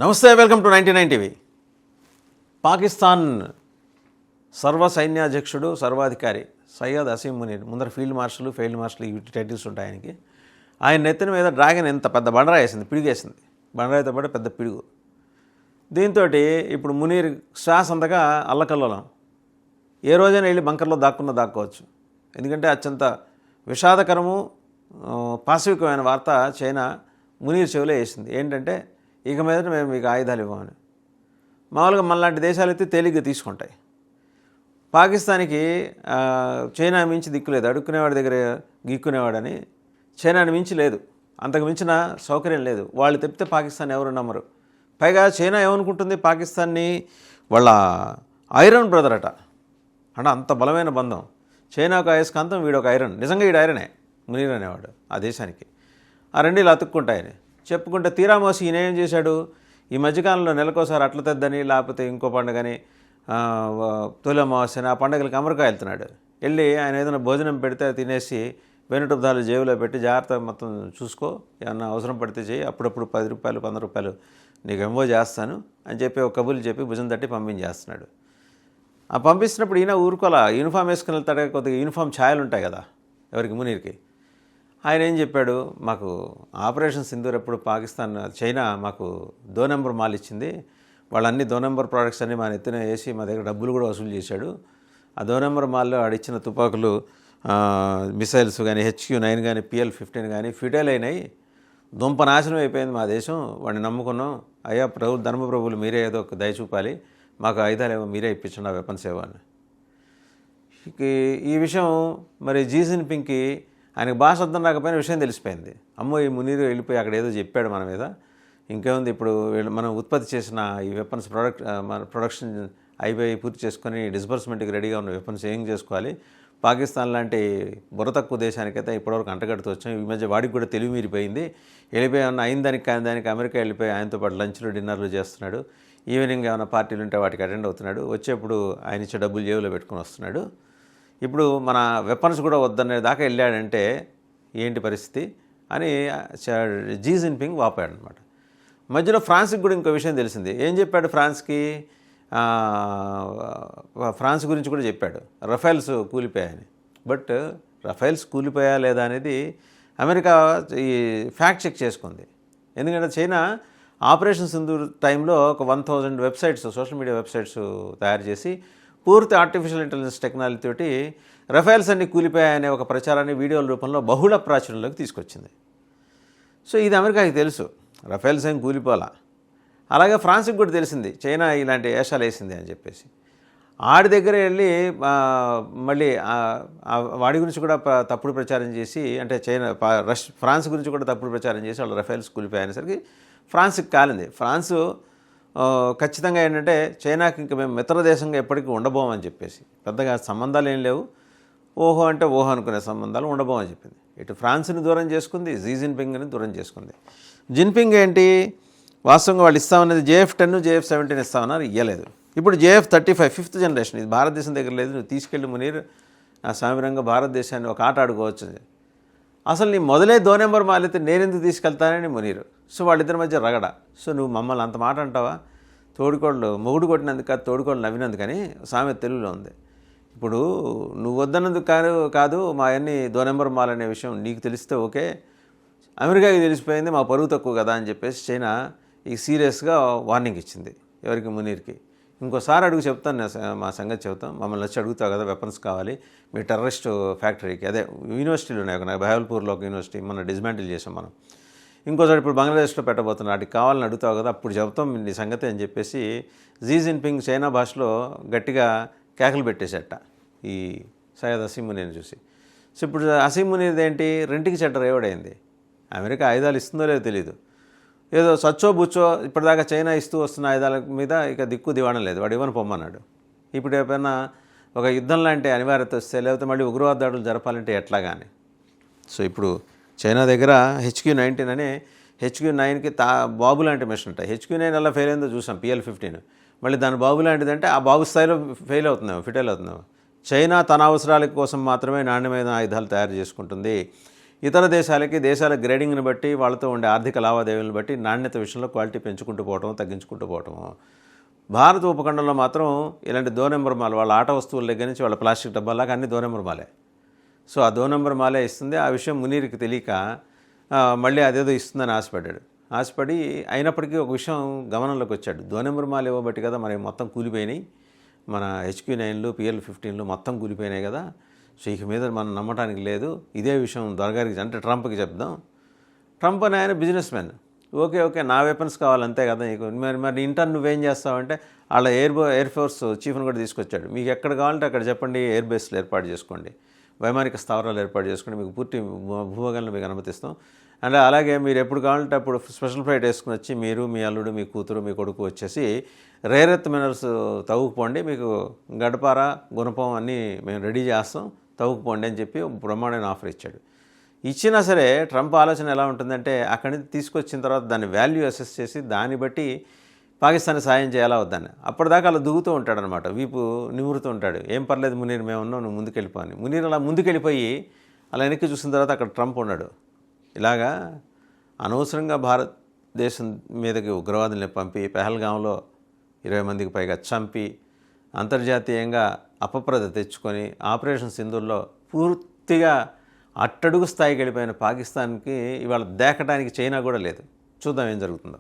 నమస్తే, welcome to 99 TV. Pakistan సర్వసైన్యాధ్యక్షుడు సర్వాధికారి సయ్యద్ అసీం మునీర్ ముందర ఫీల్డ్ మార్షల్ ఈ టైటిల్స్ ఉంటాయి ఆయనకి. ఆయన నెత్తిన మీద డ్రాగన్ ఎంత పెద్ద బండరాయి వేసింది, పిడిగేసింది. బండరాయితో పాటు పెద్ద పిడుగు. దీంతో ఇప్పుడు మునీర్ శ్వాస అంతగా అల్లకల్లోలం. ఏ రోజైనా వెళ్ళి బంకర్లో దాక్కోవచ్చు. ఎందుకంటే అత్యంత విషాదకరము పాశవికమైన వార్త చైనా మునీర్ చెవిలో వేసింది. ఏంటంటే ఇక మీదట మేము మీకు ఆయుధాలు ఇవ్వమని. మామూలుగా మనలాంటి దేశాలు అయితే తేలిగ్గా తీసుకుంటాయి. పాకిస్తాన్కి చైనా మించి దిక్కులేదు. అడుక్కునేవాడి దగ్గర గిక్కునేవాడని చైనాని మించి లేదు, అంతకు మించిన సౌకర్యం లేదు. వాళ్ళు తెప్పితే పాకిస్తాన్ ఎవరు నమ్మరు. పైగా చైనా ఏమనుకుంటుంది, పాకిస్తాన్ని వాళ్ళ ఐరన్ బ్రదర్ అట. అంటే అంత బలమైన బంధం. చైనా ఒక అయస్కాంతం, వీడొక ఐరన్. నిజంగా వీడు ఐరనే మునీర్ అనేవాడు ఆ దేశానికి. ఆ రెండు ఇలా అతుక్కుంటాయని చెప్పుకుంటే తీరామోసి ఈయన ఏం చేశాడు, ఈ మధ్యకాలంలో నెలకోసారి అట్ల తెద్దని లేకపోతే ఇంకో పండుగని తొలి అమావాస్యని ఆ పండుగలకి అమెరికా వెళ్తున్నాడు. వెళ్ళి ఆయన ఏదైనా భోజనం పెడితే తినేసి వెనుటబ్దాలు జేబులో పెట్టి జాగ్రత్త మొత్తం చూసుకో, ఏమన్నా అవసరం పడితే చేయి, అప్పుడప్పుడు 10 రూపాయలు 100 రూపాయలు నీకు ఎంవో చేస్తాను అని చెప్పి ఒక కబుర్లు చెప్పి భుజం తట్టి పంపించేస్తున్నాడు. ఆ పంపిస్తున్నప్పుడు ఈయన ఊరుకోలా, యూనిఫామ్ వేసుకుని వెళ్తాడే, కొద్దిగా యూనిఫామ్ ఛాయలు ఉంటాయి కదా ఎవరికి, మునీర్కి. ఆయన ఏం చెప్పాడు, మాకు ఆపరేషన్ సింధూర్ ఎప్పుడు పాకిస్తాన్ చైనా మాకు 2 నెంబర్ మాల్ ఇచ్చింది, వాళ్ళన్ని 2 నెంబర్ ప్రోడక్ట్స్ అన్నీ మా నెత్తిన వేసి మా దగ్గర డబ్బులు కూడా వసూలు చేశాడు. ఆ 2 నెంబర్ మాల్లో ఆడిచ్చిన తుపాకులు మిసైల్స్ కానీ HQ-9 కానీ PL-15 కానీ ఫిటైల్ అయినాయి. దుంప నాశనం అయిపోయింది మా దేశం, వాడిని నమ్ముకున్నాం. అయ్యా ధర్మప్రభువులు మీరే ఏదో ఒక దయ చూపాలి, మాకు ఆయుధాలు ఏమో మీరే ఇప్పించండి ఆ వెపన్స్ ఏవో అని. ఈ విషయం మరి జీ జిన్పింగ్కి ఆయనకు భాష అర్థం రాకపోయినా విషయం తెలిసిపోయింది. అమ్మో ఈ మునీర్ వెళ్ళిపోయి అక్కడ ఏదో చెప్పాడు మన మీద, ఇంకేముంది ఇప్పుడు మనం ఉత్పత్తి చేసిన ఈ వెపన్స్ మన ప్రొడక్షన్ అయిపోయి పూర్తి చేసుకొని డిస్బర్స్మెంట్కి రెడీగా ఉన్న వెపన్స్ ఏం చేసుకోవాలి, పాకిస్తాన్ లాంటి బుర్ర తక్కువ దేశానికైతే ఇప్పటివరకు అంటగడుతూ వచ్చాం. ఈ మధ్య వాడికి కూడా తెలివి మీరిపోయింది, వెళ్ళిపోయి ఏమన్నా అయిన దానికి కాని దానికి అమెరికా వెళ్ళిపోయి ఆయనతో పాటు లంచ్లు డిన్నర్లు చేస్తున్నాడు. ఈవినింగ్ ఏమైనా పార్టీలు ఉంటే వాటికి అటెండ్ అవుతున్నాడు. వచ్చేప్పుడు ఆయన ఇచ్చే డబ్బులు జేబులో పెట్టుకుని వస్తున్నాడు. ఇప్పుడు మన వెపన్స్ కూడా వద్దనే దాకా వెళ్ళాడంటే ఏంటి పరిస్థితి అని జీ జిన్పింగ్ వాపాడు అనమాట. మధ్యలో ఫ్రాన్స్కి కూడా ఇంకో విషయం తెలిసింది. ఏం చెప్పాడు ఫ్రాన్స్కి, ఫ్రాన్స్ గురించి కూడా చెప్పాడు, రఫేల్స్ కూలిపోయాయని. బట్ రఫేల్స్ కూలిపోయా లేదా అనేది అమెరికా ఈ ఫ్యాక్ట్ చెక్ చేసుకుంది. ఎందుకంటే చైనా ఆపరేషన్ సింధూర్ టైంలో ఒక 1000 వెబ్సైట్స్, సోషల్ మీడియా వెబ్సైట్స్ తయారు చేసి పూర్తి ఆర్టిఫిషియల్ ఇంటెలిజెన్స్ టెక్నాలజీ తోటి రఫేల్స్ అన్ని కూలిపోయాయనే ఒక ప్రచారాన్ని వీడియోల రూపంలో బహుళ ప్రాచుర్యంలోకి తీసుకొచ్చింది. సో ఇది అమెరికాకి తెలుసు, రఫేల్స్ ఏం కూలిపోలా. అలాగే ఫ్రాన్స్కి కూడా తెలిసింది చైనా ఇలాంటి వేషాలు వేసింది అని చెప్పేసి. ఆడి దగ్గర వెళ్ళి మళ్ళీ వాడి గురించి కూడా తప్పుడు ప్రచారం చేసి, అంటే ఫ్రాన్స్ గురించి కూడా తప్పుడు ప్రచారం చేసి వాళ్ళు రఫేల్స్ కూలిపోయేసరికి ఫ్రాన్స్కి కాలింది. ఫ్రాన్సు ఖచ్చితంగా ఏంటంటే చైనాకి ఇంక మేము మిత్ర దేశంగా ఎప్పటికీ ఉండబోమని చెప్పేసి, పెద్దగా సంబంధాలు ఏం లేవు, ఓహో అంటే ఓహో అనుకునే సంబంధాలు ఉండబోమని చెప్పింది. ఇటు ఫ్రాన్స్ని దూరం చేసుకుంది, జీ జిన్పింగ్ని దూరం చేసుకుంది. జిన్పింగ్ ఏంటి వాస్తవంగా వాళ్ళు ఇస్తామన్నది JF-10 JF-17 ఇస్తామన్నారు, ఇవ్వలేదు. ఇప్పుడు JF-35 5th జనరేషన్, ఇది భారతదేశం దగ్గర లేదు, నువ్వు తీసుకెళ్ళి మునీర్ సామిరంగా భారతదేశాన్ని ఒక ఆట ఆడుకోవచ్చు. అసలు నీ మొదలే 2 నెంబర్ మాలితే నేనెందుకు తీసుకెళ్తానని మునీర్. సో వాళ్ళిద్దరి మధ్య రగడ. సో నువ్వు మమ్మల్ని అంత మాట అంటావా, తోడుకోళ్ళు మొగుడు కొట్టినందుకు కాదు తోడుకోళ్ళు నవ్వినందుకని సామెత తెలుగులో ఉంది. ఇప్పుడు నువ్వు వద్దన్నందుకు కాదు మా అన్ని 2 నెంబర్ మాల్ అనే విషయం నీకు తెలిస్తే ఓకే, అమెరికాకి తెలిసిపోయింది మా పరువు తక్కువ కదా అని చెప్పేసి చైనా ఈ సీరియస్గా వార్నింగ్ ఇచ్చింది. ఎవరికి, మునీర్కి. ఇంకోసారి అడుగు చెప్తాను, మా సంగతి చెబుతాం, మమ్మల్ని వచ్చి అడుగుతావు కదా వెపన్స్ కావాలి మీ టెర్రరిస్ట్ ఫ్యాక్టరీకి, అదే యూనివర్సిటీలు ఉన్నాయి ఒక బహల్పూర్లో ఒక యూనివర్సిటీ మనం డిస్మాంటిల్ చేసాం మనం, ఇంకోసారి ఇప్పుడు బంగ్లాదేశ్లో పెట్టబోతున్నాం, వాటికి కావాలని అడుగుతావు కదా అప్పుడు చెబుతాం నీ సంగతి అని చెప్పేసి జీ జిన్పింగ్ చైనా భాషలో గట్టిగా కేకలు పెట్టేసేట ఈ సయ్యద్ అసీం మునీర్ని చూసి. సో ఇప్పుడు అసీం మునీర్ ఏంటి, రెంటికి చెడ్డ రేవడైంది. అమెరికా ఆయుధాలు ఇస్తుందో లేదో తెలియదు, ఏదో సచ్చో బుచ్చో ఇప్పటిదాకా చైనా ఇస్తూ వస్తున్న ఆయుధాల మీద ఇక దిక్కు దివాణం లేదు, వాడు ఇవ్వని పొమ్మన్నాడు. ఇప్పుడు ఏమైనా ఒక యుద్ధం లాంటి అనివార్యత వస్తే, లేకపోతే మళ్ళీ ఉగ్రవాద దాడులు జరపాలంటే ఎట్లా కానీ. సో ఇప్పుడు చైనా దగ్గర HQ-19 అని HQ-9కి బాబు లాంటి మిషన్ ఉంటాయి. HQ-9 అలా ఫెయిల్ అయిందో చూసాం, PL-15 మళ్ళీ దాని బాబు లాంటిదంటే ఆ బాబు స్థాయిలో ఫెయిల్ అవుతుందేమో, ఫిటైల్ అవుతుందేమో. చైనా తన అవసరాల కోసం మాత్రమే నాణ్యమైన ఆయుధాలు తయారు చేసుకుంటుంది. ఇతర దేశాల గ్రేడింగ్ని బట్టి వాళ్ళతో ఉండే ఆర్థిక లావాదేవీలను బట్టి నాణ్యత విషయంలో క్వాలిటీ పెంచుకుంటూ పోవటం, తగ్గించుకుంటూ పోవటం. భారత ఉపఖండంలో మాత్రం ఇలాంటి దో నెంబర్ మాల్, వాళ్ళ ఆట వస్తువుల దగ్గర నుంచి వాళ్ళ ప్లాస్టిక్ డబ్బాలాగా అన్ని దో నెంబర్ మాలే. సో ఆ దో నెంబర్ మాలే ఇస్తుంది. ఆ విషయం మునీర్కి తెలియక మళ్ళీ అదేదో ఇస్తుందని ఆశపడి అయినప్పటికీ ఒక విషయం గమనంలోకి వచ్చాడు. దో నెంబర్ మాల్ ఇవ్వబట్టి కదా మరి మొత్తం కూలిపోయినాయి, మన HQ9లు PL-15లు మొత్తం కూలిపోయినాయి కదా. సో ఇక మీద మనం నమ్మటానికి లేదు. ఇదే విషయం దొరగారికి అంటే ట్రంప్కి చెప్దాం. ట్రంప్ అని ఆయన బిజినెస్ మ్యాన్. ఓకే నా వెపన్స్ కావాలంతే కదా నీకు. మరి ఇంటర్ నువ్వేం చేస్తావంటే వాళ్ళ ఎయిర్ ఫోర్స్ చీఫ్ని కూడా తీసుకొచ్చాడు. మీకు ఎక్కడ కావాలంటే అక్కడ చెప్పండి, ఎయిర్ బేస్లు ఏర్పాటు చేసుకోండి, వైమానిక స్థావరాలు ఏర్పాటు చేసుకోండి, మీకు పూర్తి భూభాగాలను మీకు అనుమతిస్తాం. అంటే అలాగే మీరు ఎప్పుడు కావాలంటే అప్పుడు స్పెషల్ ఫ్లైట్ వేసుకుని వచ్చి మీరు, మీ అల్లుడు, మీ కూతురు, మీ కొడుకు వచ్చేసి రేర్ ఎర్త్ మినరల్స్ తవ్వుకుపోండి, మీకు గడపార, గుణపం అన్నీ మేము రెడీ చేస్తాం, తవ్వుకుపోండి అని చెప్పి బ్రహ్మాండమైన ఆఫర్ ఇచ్చాడు. ఇచ్చినా సరే ట్రంప్ ఆలోచన ఎలా ఉంటుందంటే అక్కడి నుంచి తీసుకొచ్చిన తర్వాత దాన్ని వాల్యూ అసెస్ చేసి దాన్ని బట్టి పాకిస్తాన్ సాయం చేయాలా వద్దని. అప్పటిదాకా అలా దుగుతూ ఉంటాడనమాట, వీపు నిమురుతూ ఉంటాడు. ఏం పర్లేదు మునీర్, మేము ఉన్నాం, నువ్వు ముందుకెళ్ళిపో అని. మునీర్ అలా ముందుకెళ్ళిపోయి అలా వెనక్కి చూసిన తర్వాత అక్కడ ట్రంప్ ఉన్నాడు. ఇలాగా అనవసరంగా భారతదేశం మీదకి ఉగ్రవాదుల్ని పంపి పెహల్గాంలో 20 మందికి పైగా చంపి అంతర్జాతీయంగా అపప్రద తెచ్చుకొని ఆపరేషన్ సింధూర్లో పూర్తిగా అట్టడుగు స్థాయికి వెళ్ళిపోయిన పాకిస్తాన్కి ఇవాళ దేకడానికి చైనా కూడా లేదు. చూద్దాం ఏం జరుగుతుందో.